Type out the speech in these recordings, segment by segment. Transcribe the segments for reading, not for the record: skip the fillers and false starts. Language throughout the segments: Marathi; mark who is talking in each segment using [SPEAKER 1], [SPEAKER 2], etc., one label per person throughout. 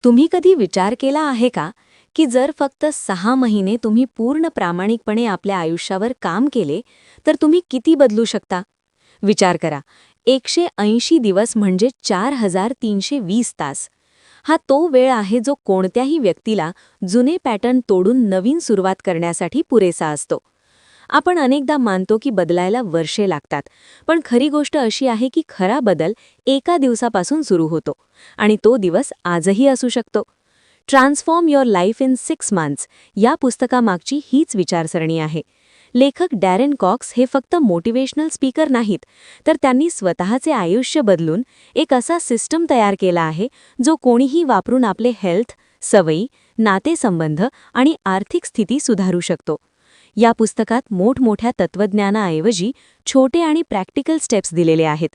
[SPEAKER 1] तुम्ही कधी विचार केला आहे का की जर फक्त 6 महिने तुम्ही पूर्ण प्रामाणिकपणे आपल्या आयुष्यावर काम केले तर तुम्ही किती बदलू शकता? विचार करा, 180 दिवस म्हणजे 4320 तास. हा तो वेळ आहे जो कोणत्याही व्यक्तीला जुने पॅटर्न तोडून नवीन सुरुवात करण्यासाठी पुरेसा असतो. आपण अनेकदा मानतो की बदलायला वर्षे लागतात, पण खरी गोष्ट अशी आहे की खरा बदल एका दिवसापासून सुरू होतो आणि तो दिवस आजही असू शकतो. Transform your life in 6 months या पुस्तकामागची हीच विचारसरणी आहे. लेखक डॅरेन कॉक्स हे फक्त मोटिवेशनल स्पीकर नाहीत, तर त्यांनी स्वतःचे आयुष्य बदलून एक असा सिस्टम तयार केला आहे जो कोणीही वापरून आपले हेल्थ, सवयी, नातेसंबंध आणि आर्थिक स्थिती सुधारू शकतो. या पुस्तकात मोठमोठ्या तत्त्वज्ञानाऐवजी छोटे आणि प्रॅक्टिकल स्टेप्स दिलेले आहेत.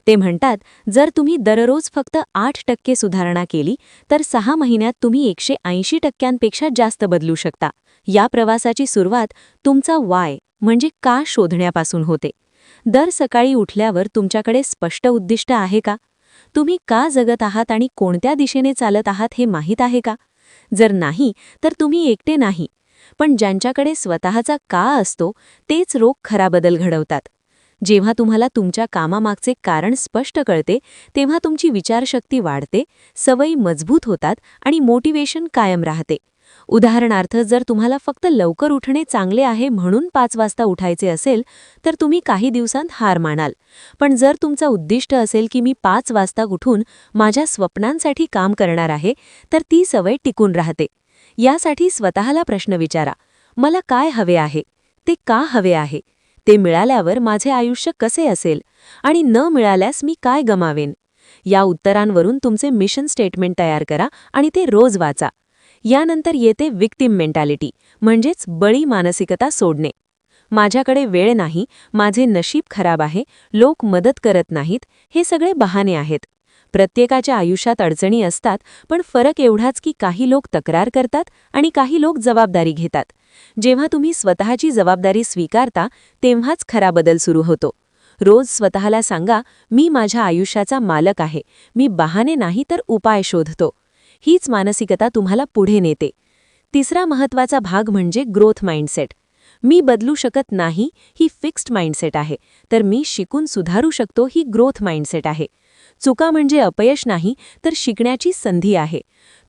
[SPEAKER 1] ते म्हणतात, जर तुम्ही दररोज फक्त 8% सुधारणा केली तर 6 महिन्यात तुम्ही 180%पेक्षा जास्त बदलू शकता. या प्रवासाची सुरुवात तुमचा वाय म्हणजे का शोधण्यापासून होते. दर सकाळी उठल्यावर तुमच्याकडे स्पष्ट उद्दिष्ट आहे का? तुम्ही का जगत आहात आणि कोणत्या दिशेने चालत आहात हे माहीत आहे का? जर नाही तर तुम्ही एकटे नाही, पण ज्यांच्याकडे स्वतःचा का असतो तेच रोग खरा बदल घडवतात. जेव्हा तुम्हाला तुमच्या कामामागचे कारण स्पष्ट कळते तेव्हा तुमची विचारशक्ती वाढते, सवयी मजबूत होतात आणि मोटिवेशन कायम राहते. उदाहरणार्थ, जर तुम्हाला फक्त लवकर उठणे चांगले आहे म्हणून 5 वाजता उठायचे असेल तर तुम्ही काही दिवसांत हार मानाल. पण जर तुमचा उद्दिष्ट असेल की मी 5 वाजता उठून माझ्या स्वप्नांसाठी काम करणार आहे, तर ती सवय टिकून राहते. यासाठी स्वतःला प्रश्न विचारा, मला काय हवे आहे? ते का हवे आहे? ते मिळाल्यावर माझे आयुष्य कसे असेल? आणि न मिळाल्यास मी काय गमावेन? या उत्तरांवरून तुमचे मिशन स्टेटमेंट तयार करा आणि ते रोज वाचा. यानंतर येते विक्टिम मेंटॅलिटी, म्हणजेच बळी मानसिकता सोडणे. माझ्याकडे वेळ नाही, माझे नशीब खराब आहे, लोक मदत करत नाहीत, हे सगळे बहाणे आहेत. प्रत्येकाच्या आयुष्यात अडचणी असतात, पण फरक एवढाच की काही लोक तक्रार करतात आणि काही लोक जबाबदारी घेतात. जेव्हा तुम्ही स्वतःची जबाबदारी स्वीकारता तेव्हाच खरा बदल सुरू होतो. रोज स्वतःला सांगा, मी माझ्या आयुष्याचा मालक आहे, मी बहाणे नाही तर उपाय शोधतो. हीच मानसिकता तुम्हाला पुढे नेते. तिसरा महत्त्वाचा भाग म्हणजे ग्रोथ माइंडसेट. मी बदलू शकत नाही ही फिक्स्ड माइंडसेट आहे, तर मी शिकून सुधारू शकतो ही ग्रोथ माइंडसेट आहे. चुका म्हणजे अपयश नाही तर शिकण्याची संधी आहे.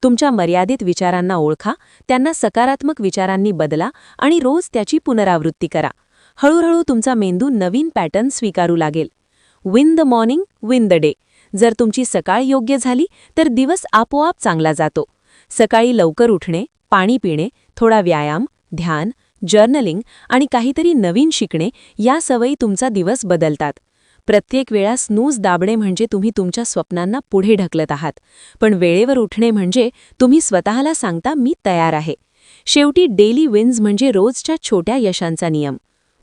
[SPEAKER 1] तुमच्या मर्यादित विचारांना ओळखा, त्यांना सकारात्मक विचारांनी बदला आणि रोज त्याची पुनरावृत्ती करा. हळूहळू तुमचा मेंदू नवीन पॅटर्न स्वीकारू लागेल. Win the morning, win the day. जर तुमची सकाळ योग्य झाली तर दिवस आपोआप चांगला जातो. सकाळी लवकर उठणे, पाणी पिणे, थोडा व्यायाम, ध्यान, जर्नलिंग आणि काहीतरी नवीन शिकणे या सवयी तुमचा दिवस बदलतात. प्रत्येक वेळा स्नूज दाबणे म्हणजे तुम्ही तुमच्या स्वप्नांना पुढे ढकलत आहात, पण वेळेवर उठणे म्हणजे तुम्ही स्वतःला सांगता, मी तयार आहे. शेवटी डेली विन्स म्हणजे रोजच्या छोट्या यशांचा नियम.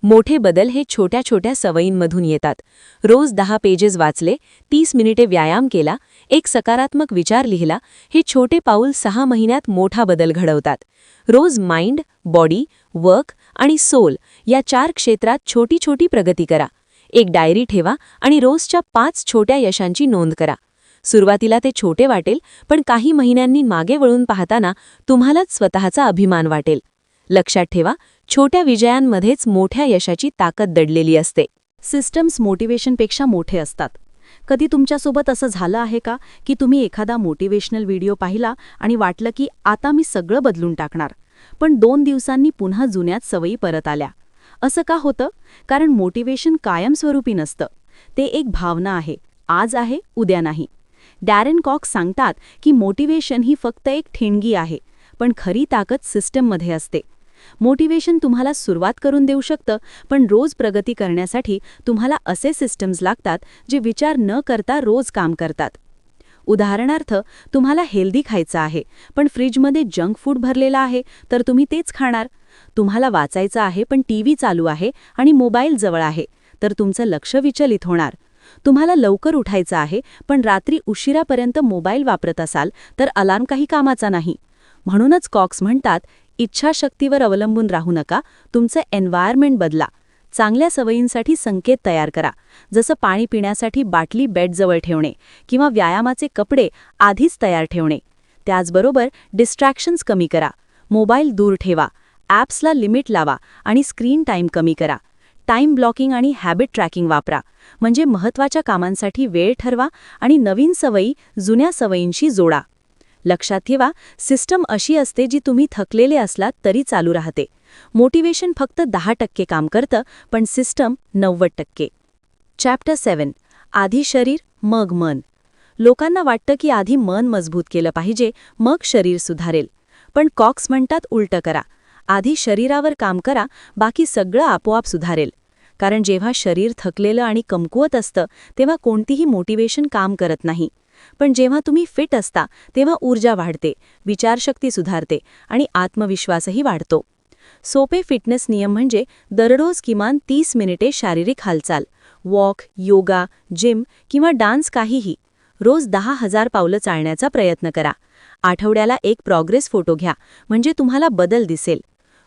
[SPEAKER 1] मोठे बदल हे छोट्या छोट्या सवयींमधून येतात. रोज 10 पेजेस वाचले, 30 मिनिटे व्यायाम केला, एक सकारात्मक विचार लिहिला, हे छोटे पाऊल 6 महिन्यात मोठा बदल घडवतात. रोज माइंड, बॉडी, वर्क आणि सोल या 4 क्षेत्रात छोटी छोटी प्रगती करा. एक डायरी ठेवा आणि रोजच्या 5 छोट्या यशांची नोंद करा. सुरुवातीला ते छोटे वाटेल, पण काही महिन्यांनी मागे वळून पाहताना तुम्हालाच स्वतःचा अभिमान वाटेल. लक्षात ठेवा, छोट्या विजयांमध्येच मोठ्या यशाची ताकद दडलेली असते.
[SPEAKER 2] सिस्टम्स मोटिवेशनपेक्षा मोठे असतात. कधी तुमच्यासोबत असं झालं आहे का की तुम्ही एखादा मोटिवेशनल व्हिडिओ पाहिला आणि वाटलं की आता मी सगळं बदलून टाकणार, पण 2 दिवसांनी पुन्हा जुन्याच सवयी परत आल्या? असं का होतं? कारण मोटिवेशन कायमस्वरूपी नसतं. ते एक भावना आहे, आज आहे, उद्या नाही. डॅरेन कॉक्स सांगतात की मोटिवेशन ही फक्त एक ठिणगी आहे, पण खरी ताकद सिस्टममध्ये असते. मोटिवेशन तुम्हाला सुरुवात करून देऊ शकतं, पण रोज प्रगती करण्यासाठी तुम्हाला असे सिस्टम्स लागतात जे विचार न करता रोज काम करतात. उदाहरणार्थ, तुम्हाला हेल्दी खायचं आहे, पण फ्रीजमध्ये जंक फूड भरलेला आहे, तर तुम्ही तेच खाणार. तुम्हाला वाचायचं आहे पण टीव्ही चालू आहे आणि मोबाईल जवळ आहे, तर तुमचं लक्ष विचलित होणार. तुम्हाला लवकर उठायचं आहे पण रात्री उशिरापर्यंत मोबाईल वापरत असाल तर अलार्म काही कामाचा नाही. म्हणूनच कॉक्स म्हणतात, इच्छाशक्तीवर अवलंबून राहू नका, तुमचं एन्व्हायरमेंट बदला. चांगल्या सवयींसाठी संकेत तयार करा, जसं पाणी पिण्यासाठी बाटली बेडजवळ ठेवणे किंवा व्यायामाचे कपडे आधीच तयार ठेवणे. त्याचबरोबर डिस्ट्रॅक्शन्स कमी करा. मोबाईल दूर ठेवा, ॲप्सला लिमिट लावा आणि स्क्रीन टाईम कमी करा. टाईम ब्लॉकिंग आणि हॅबिट ट्रॅकिंग वापरा, म्हणजे महत्त्वाच्या कामांसाठी वेळ ठरवा आणि नवीन सवयी जुन्या सवयींशी जोडा. लक्षात ठेवा, सिस्टम अशी असते जी तुम्ही थकलेले असलात तरी चालू राहते. मोटिवेशन फक्त 10% काम करतं, पण सिस्टम 90%. चॅप्टर 7. आधी शरीर मग मन. लोकांना वाटतं की आधी मन मजबूत केलं पाहिजे, मग शरीर सुधारेल. पण कॉक्स म्हणतात उलटं करा. आधी शरीरावर काम करा, बाकी सगळं आपोआप सुधारेल. कारण जेव्हा शरीर थकलेलं आणि कमकुवत असतं तेव्हा कोणतीही मोटिवेशन काम करत नाही. पण जेव्हा तुम्ही फिट असता तेव्हा ऊर्जा वाढते, विचारशक्ती सुधारते आणि आत्मविश्वासही वाढतो. सोपे फिटनेस नियम म्हणजे दररोज किमान 30 मिनिटे शारीरिक हालचाल, वॉक, योगा, जिम किंवा डान्स काहीही. रोज 10,000 पावलं चालण्याचा प्रयत्न करा. आठवड्याला एक प्रोग्रेस फोटो घ्या, म्हणजे तुम्हाला बदल दिसेल.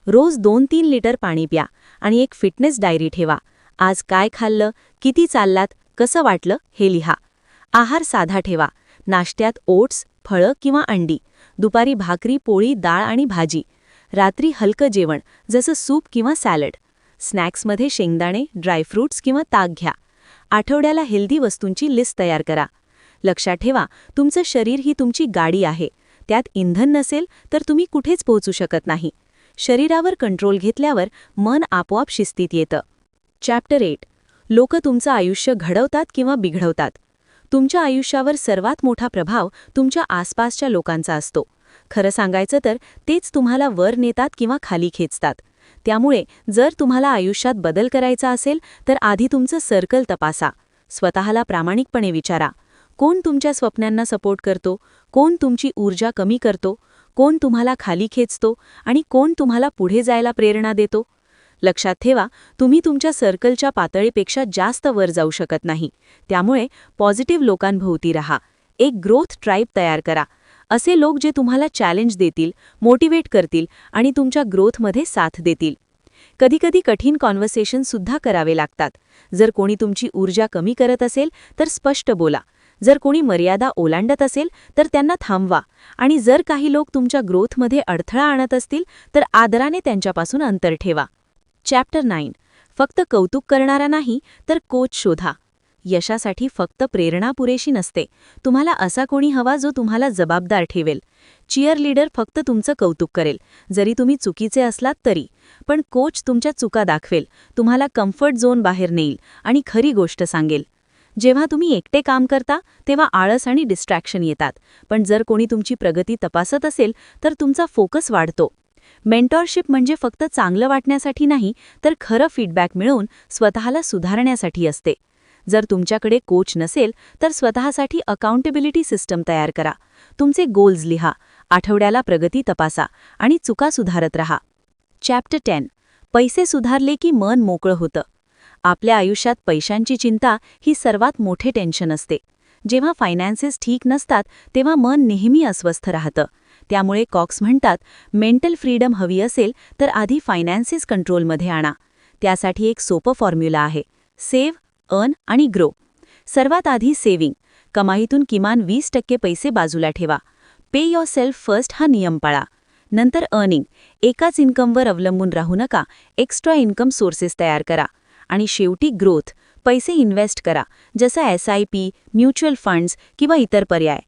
[SPEAKER 2] रोज 2-3 लिटर पाणी प्या आणि एक फिटनेस डायरी ठेवा. आज काय खाल्लं, किती चाललात, कसं वाटलं हे लिहा. आहार साधा ठेवा. नाश्त्यात ओट्स, फळं किंवा अंडी. दुपारी भाकरी, पोळी, डाळ आणि भाजी. रात्री हलकं जेवण जसं सूप किंवा सॅलड. स्नॅक्समध्ये शेंगदाणे, ड्रायफ्रूट्स किंवा ताक घ्या. आठवड्याला हेल्दी वस्तूंची लिस्ट तयार करा. लक्षात ठेवा, तुमचं शरीर ही तुमची गाडी आहे. त्यात इंधन नसेल तर तुम्ही कुठेच पोहोचू शकत नाही. शरीरावर कंट्रोल घेतल्यावर मन आपोआप शिस्तीत येतं. चॅप्टर 8. लोक तुमचं आयुष्य घडवतात किंवा बिघडवतात. तुमच्या आयुष्यावर सर्वात मोठा प्रभाव तुमच्या आसपासच्या लोकांचा असतो. खरं सांगायचं तर तेच तुम्हाला वर नेतात किंवा खाली खेचतात. त्यामुळे जर तुम्हाला आयुष्यात बदल करायचा असेल तर आधी तुमचं सर्कल तपासा. स्वतःला प्रामाणिकपणे विचारा, कोण तुमच्या स्वप्नांना सपोर्ट करतो, कोण तुमची ऊर्जा कमी करतो, कोण तुम्हाला खाली खेचतो आणि कोण तुम्हाला पुढे जायला प्रेरणा देतो. लक्षात ठेवा, तुम्ही तुमच्या सर्कलच्या पातळीपेक्षा जास्त वर जाऊ शकत नाही. त्यामुळे पॉझिटिव्ह लोकांभोवती राहा. एक ग्रोथ ट्राइब तयार करा. असे लोक जे तुम्हाला चॅलेंज देतील, मोटिवेट करतील आणि तुमच्या ग्रोथमध्ये साथ देतील. कधीकधी कठीण कॉन्व्हर्सेशन सुद्धा करावे लागतात. जर कोणी तुमची ऊर्जा कमी करत असेल तर स्पष्ट बोला. जर कोणी मर्यादा ओलांडत असेल तर त्यांना थांबवा. आणि जर काही लोक तुमच्या ग्रोथमध्ये अडथळा आणत असतील तर आदराने त्यांच्यापासून अंतर ठेवा. चॅप्टर 9. फक्त कौतुक करणारा नाही तर कोच शोधा. यशासाठी फक्त प्रेरणा पुरेशी नसते. तुम्हाला असा कोणी हवा जो तुम्हाला जबाबदार ठेवेल. चिअरलीडर फक्त तुमचं कौतुक करेल, जरी तुम्ही चुकीचे असलात तरी. पण कोच तुमच्या चुका दाखवेल, तुम्हाला कम्फर्ट झोन बाहेर नेईल आणि खरी गोष्ट सांगेल. जेव्हा तुम्ही एकटे काम करता तेव्हा आळस आणि डिस्ट्रॅक्शन येतात. पण जर कोणी तुमची प्रगती तपासत असेल तर तुमचा फोकस वाढतो. मेंटॉरशिप म्हणजे फक्त चांगलं वाटण्यासाठी नाही तर खरं फीडबॅक मिळवून स्वतःला सुधारण्यासाठी असते. जर तुमच्याकडे कोच नसेल तर स्वतःसाठी अकाउंटेबिलिटी सिस्टम तयार करा. तुमचे गोल्स लिहा, आठवड्याला प्रगती तपासा आणि चुका सुधारत राहा. चॅप्टर 10. पैसे सुधारले की मन मोकळं होतं. आपल्या आयुष्यात पैशांची चिंता ही सर्वात मोठे टेन्शन असते. जेव्हा फायनान्सेस ठीक नसतात तेव्हा मन नेहमी अस्वस्थ राहतं. त्यामुळे कॉक्स म्हणतात, मेंटल फ्रीडम हवी असेल तर आधी फायनान्सेस कंट्रोलमध्ये आणा. त्यासाठी एक सोपं फॉर्म्युला आहे, सेव्ह, अर्न आणि ग्रो. सर्वात आधी सेव्हिंग. कमाईतून किमान 20% पैसे बाजूला ठेवा. पे युअरसेल्फ फर्स्ट हा नियम पाळा. नंतर अर्निंग. एकाच इन्कमवर अवलंबून राहू नका, एक्स्ट्रा इन्कम सोर्सेस तयार करा. आणि शेवटी ग्रोथ. पैसे इन्व्हेस्ट करा, जसं SIP, म्युच्युअल फंड्स किंवा इतर पर्याय.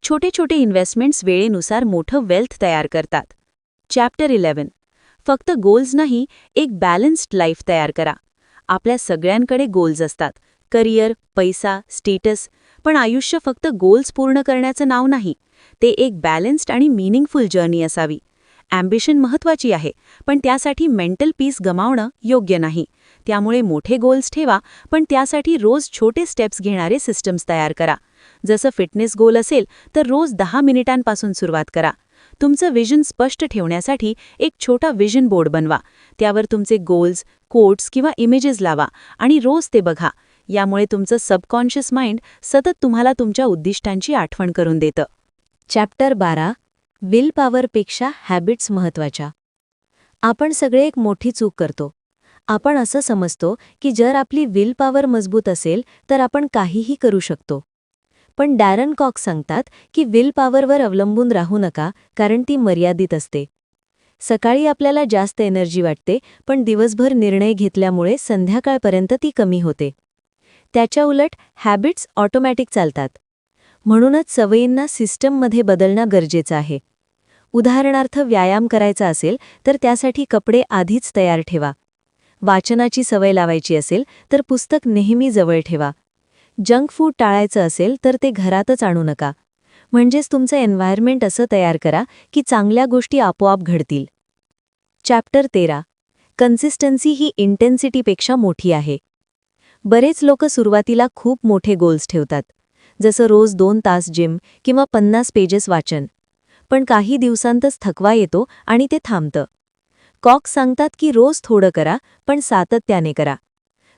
[SPEAKER 2] छोटे छोटे इन्व्हेस्टमेंट्स वेळेनुसार मोठं वेल्थ तयार करतात. चॅप्टर 11. फक्त गोल्स नाही, एक बॅलन्स्ड लाईफ तयार करा. आपल्या सगळ्यांकडे गोल्स असतात, करिअर, पैसा, स्टेटस. पण आयुष्य फक्त गोल्स पूर्ण करण्याचं नाव नाही. ते एक बॅलन्स्ड आणि मीनिंगफुल जर्नी असावी. ॲम्बिशन महत्त्वाची आहे, पण त्यासाठी मेंटल पीस गमावणं योग्य नाही. त्यामुळे मोठे गोल्स ठेवा, पण त्यासाठी रोज छोटे स्टेप्स घेणारे सिस्टम्स तयार करा. जसं फिटनेस गोल असेल तर रोज 10 मिनिटांपासून सुरुवात करा. तुमचं विजन स्पष्ट ठेवण्यासाठी एक छोटा विजन बोर्ड बनवा. त्यावर तुमचे गोल्स, कोट्स किंवा इमेजेस लावा आणि रोज ते बघा. यामुळे तुमचं सबकॉन्शियस माइंड सतत तुम्हाला तुमच्या उद्दिष्टांची आठवण करून देतं.
[SPEAKER 1] चॅप्टर 12. विल पॉवरपेक्षा हॅबिट्स महत्त्वाच्या. आपण सगळे एक मोठी चूक करतो. आपण असं समजतो की जर आपली विल पॉवर मजबूत असेल तर आपण काहीही करू शकतो. पण डॅरन कॉक्स सांगतात की विल पॉवरवर अवलंबून राहू नका, कारण ती मर्यादित असते. सकाळी आपल्याला जास्त एनर्जी वाटते, पण दिवसभर निर्णय घेतल्यामुळे संध्याकाळपर्यंत ती कमी होते. त्याच्या उलट हॅबिट्स ऑटोमॅटिक चालतात. म्हणूनच सवयींना सिस्टममध्ये बदलणं गरजेचं आहे. उदाहरणार्थ व्यायाम करायचा असेल तर त्यासाठी कपडे आधीच तयार ठेवा. वाचनाची सवय लावायची असेल तर पुस्तक नेहमी जवळ ठेवा. जंक फूड टाळायचं असेल तर ते घरातच आणू नका. म्हणजेच तुमचं एन्व्हायर्मेंट असं तयार करा की चांगल्या गोष्टी आपोआप घडतील. चॅप्टर 13. कन्सिस्टन्सी ही इंटेन्सिटीपेक्षा मोठी आहे. बरेच लोक सुरुवातीला खूप मोठे गोल्स ठेवतात, जसं रोज 2 तास जिम किंवा 50 पेजेस वाचन. पण काही दिवसांतच थकवा येतो आणि ते थांबतं. कॉक्स सांगतात की रोज थोडं करा, पण सातत्याने करा.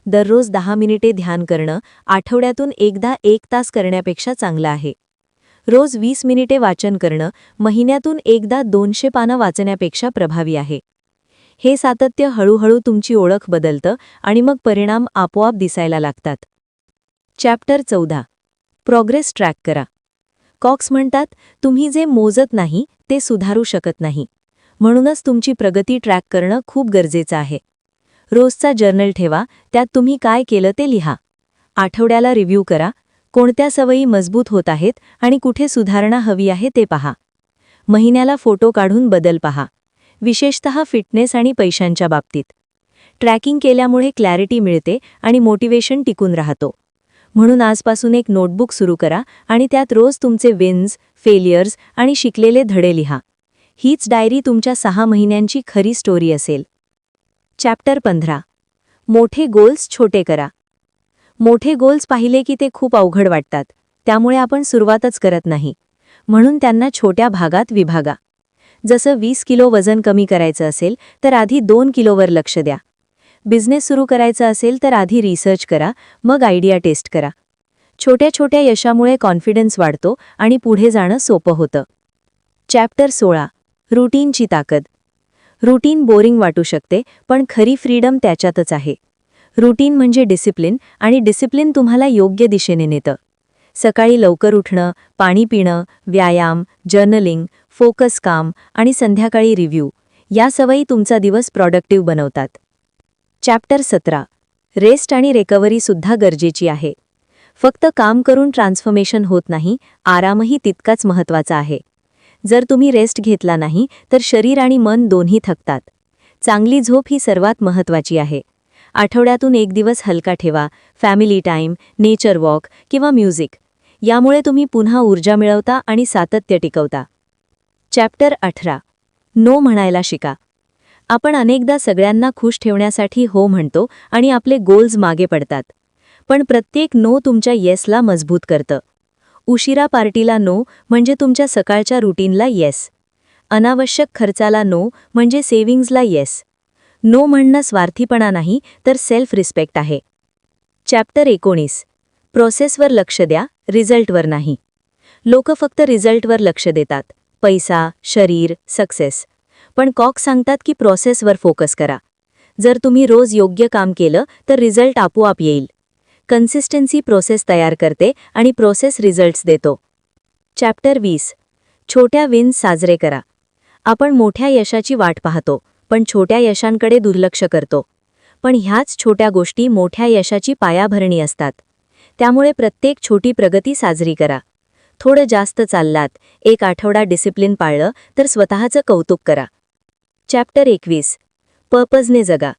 [SPEAKER 1] दररोज 10 मिनिटे ध्यान करणं आठवड्यातून एकदा 1 तास करण्यापेक्षा चांगलं आहे. रोज 20 मिनिटे वाचन करणं महिन्यातून एकदा 200 पानं वाचण्यापेक्षा प्रभावी आहे. हे सातत्य हळूहळू तुमची ओळख बदलतं आणि मग परिणाम आपोआप दिसायला लागतात. चॅप्टर 14. प्रोग्रेस ट्रॅक करा. कॉक्स म्हणतात, तुम्ही जे मोजत नाही ते सुधारू शकत नाही. म्हणूनच तुमची प्रगती ट्रॅक करणं खूप गरजेचं आहे. रोजचा जर्नल ठेवा, त्यात तुम्ही काय केलं ते लिहा. आठवड्याला रिव्ह्यू करा, कोणत्या सवयी मजबूत होत आहेत आणि कुठे सुधारणा हवी आहे ते पहा. महिन्याला फोटो काढून बदल पहा, विशेषतः फिटनेस आणि पैशांच्या बाबतीत. ट्रॅकिंग केल्यामुळे क्लॅरिटी मिळते आणि मोटिवेशन टिकून राहतो. म्हणून आजपासून एक नोटबुक सुरू करा आणि त्यात रोज तुमचे विन्स, फेलियर्स आणि शिकलेले धडे लिहा. हीच डायरी तुमच्या 6 महिन्यांची खरी स्टोरी असेल. चॅप्टर 15. मोठे गोल्स छोटे करा. मोठे गोल्स पाहिले की ते खूप अवघड वाटतात, त्यामुळे आपण सुरुवातच करत नाही. म्हणून त्यांना छोट्या भागात विभागा. जसं 20 किलो वजन कमी करायचं असेल तर आधी 2 किलोवर लक्ष द्या. बिझनेस सुरू करायचा असेल तर आधी रिसर्च करा, मग आयडिया टेस्ट करा. छोट्या छोट्या यशामुळे कॉन्फिडन्स वाढतो आणि पुढे जाणं सोपं होतं. चॅप्टर 16. रुटीनची ताकद. रुटीन बोरिंग वाटू शकते, पण खरी फ्रीडम त्याच्यातच आहे. रुटीन म्हणजे डिसिप्लिन, आणि डिसिप्लिन तुम्हाला योग्य दिशेने नेतं. सकाळी लवकर उठणं, पाणी पिणं, व्यायाम, जर्नलिंग, फोकस काम आणि संध्याकाळी रिव्ह्यू या सवयी तुमचा दिवस प्रॉडक्टिव्ह बनवतात. चॅप्टर 17. रेस्ट आणि रिकव्हरी सुद्धा गरजेची आहे. फक्त काम करून ट्रान्सफॉर्मेशन होत नाही, आरामही तितकाच महत्त्वाचा आहे. जर तुम्ही रेस्ट घेतला नाही तर शरीर आणि मन दोन्ही थकतात. चांगली झोप ही सर्वात महत्त्वाची आहे. आठवड्यातून 1 दिवस हलका ठेवा, फॅमिली टाईम, नेचर वॉक किंवा म्युझिक. यामुळे तुम्ही पुन्हा ऊर्जा मिळवता आणि सातत्य टिकवता. चॅप्टर 18. नो म्हणायला शिका. आपण अनेकदा सगळ्यांना खुश ठेवण्यासाठी हो म्हणतो आणि आपले गोल्स मागे पडतात. पण प्रत्येक नो तुमच्या येसला मजबूत करतं. उशिरा पार्टीला नो म्हणजे तुमच्या सकाळच्या रुटीनला येस. अनावश्यक खर्चाला नो म्हणजे सेव्हिंग्जला येस. नो म्हणणं स्वार्थीपणा नाही, तर सेल्फ रिस्पेक्ट आहे. चॅप्टर 19. प्रोसेसवर लक्ष द्या, रिझल्टवर नाही. लोक फक्त रिझल्टवर लक्ष देतात, पैसा, शरीर, सक्सेस. पण कॉक्स सांगतात की प्रोसेसवर फोकस करा. जर तुम्ही रोज योग्य काम केलं तर रिझल्ट आपोआप येईल. कन्सिस्टन्सी प्रोसेस तयार करते आणि प्रोसेस रिझल्ट्स देतो. चॅप्टर 20. छोट्या विन्स साजरे करा. आपण मोठ्या यशाची वाट पाहतो, पण छोट्या यशांकडे दुर्लक्ष करतो. पण ह्याच छोट्या गोष्टी मोठ्या यशाची पायाभरणी असतात. त्यामुळे प्रत्येक छोटी प्रगती साजरी करा. थोडं जास्त चाललात, 1 आठवडा डिसिप्लिन पाळलं तर स्वतःचं कौतुक करा. चॅप्टर 21. पर्पजने जगा.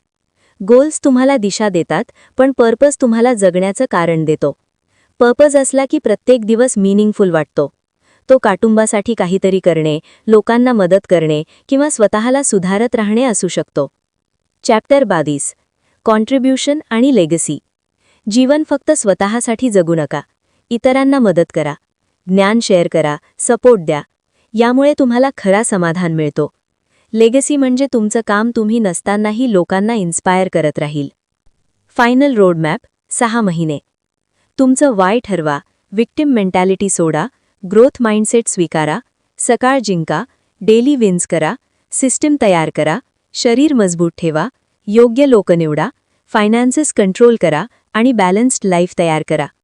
[SPEAKER 1] गोल्स तुम्हाला दिशा देतात, पण पर्पज तुम्हाला जगण्याचं कारण देतो. पर्पज असला की प्रत्येक दिवस मीनिंगफुल वाटतो. तो कुटुंबासाठी काहीतरी करणे, लोकांना मदत करणे किंवा स्वतःला सुधारत राहणे असू शकतो. चॅप्टर 22. कॉन्ट्रिब्युशन आणि लेगसी. जीवन फक्त स्वतःसाठी जगू नका. इतरांना मदत करा, ज्ञान शेअर करा, सपोर्ट द्या. यामुळे तुम्हाला खरा समाधान मिळतो. लेगसी म्हणजे तुमचं काम तुम्ही नसतानाही लोकांना इन्स्पायर करत राहील. Final roadmap. 6 महिने. तुमचं वाय ठरवा, विक्टिम मेंटॅलिटी सोडा, ग्रोथ माइंडसेट स्वीकारा, सकाळ जिंका, डेली विन्स करा, सिस्टीम तयार करा, शरीर मजबूत ठेवा, योग्य लोक निवडा, फायनान्सेस कंट्रोल करा आणि बॅलन्स्ड लाईफ तयार करा.